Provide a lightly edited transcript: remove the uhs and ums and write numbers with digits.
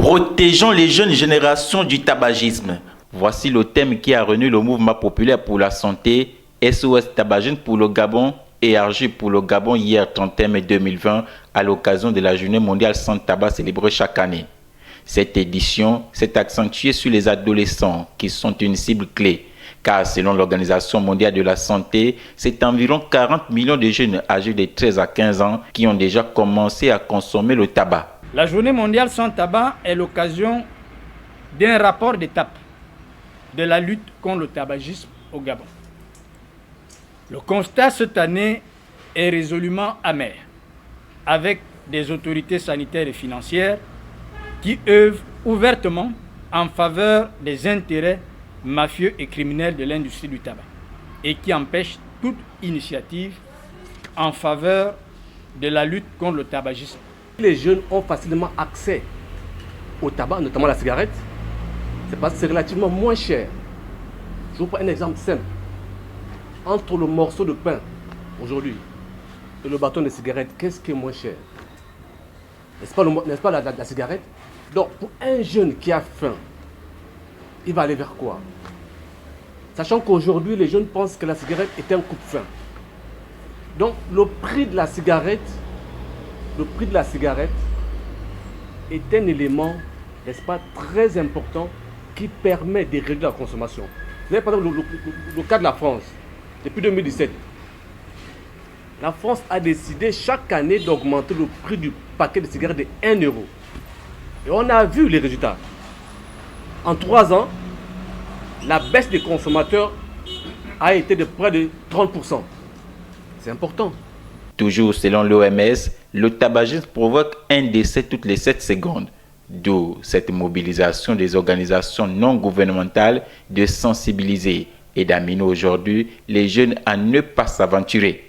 Protégeons les jeunes générations du tabagisme. Voici le thème qui a réuni le mouvement populaire pour la santé, SOS Tabagène pour le Gabon et ARGI pour le Gabon hier 31 mai 2020 à l'occasion de la journée mondiale sans tabac célébrée chaque année. Cette édition s'est accentuée sur les adolescents qui sont une cible clé. Car selon l'Organisation mondiale de la santé, c'est environ 40 millions de jeunes âgés de 13 à 15 ans qui ont déjà commencé à consommer le tabac. La journée mondiale sans tabac est l'occasion d'un rapport d'étape de la lutte contre le tabagisme au Gabon. Le constat cette année est résolument amer, avec des autorités sanitaires et financières qui œuvrent ouvertement en faveur des intérêts mafieux et criminels de l'industrie du tabac et qui empêchent toute initiative en faveur de la lutte contre le tabagisme. Les jeunes ont facilement accès au tabac, notamment la cigarette, c'est parce que c'est relativement moins cher. Je vous prends un exemple simple. Entre le morceau de pain aujourd'hui et le bâton de cigarette, qu'est-ce qui est moins cher? N'est-ce pas la cigarette? Donc pour un jeune qui a faim, il va aller vers quoi? Sachant qu'aujourd'hui, les jeunes pensent que la cigarette est un coupe-faim. Donc le prix de la cigarette est un élément, n'est-ce pas, très important qui permet de réduire la consommation. Vous avez par exemple le cas de la France. Depuis 2017, la France a décidé chaque année d'augmenter le prix du paquet de cigarettes de 1 euro. Et on a vu les résultats. En 3 ans, la baisse des consommateurs a été de près de 30%. C'est important. Toujours selon l'OMS, le tabagisme provoque un décès toutes les 7 secondes. D'où cette mobilisation des organisations non gouvernementales de sensibiliser et d'amener aujourd'hui les jeunes à ne pas s'aventurer.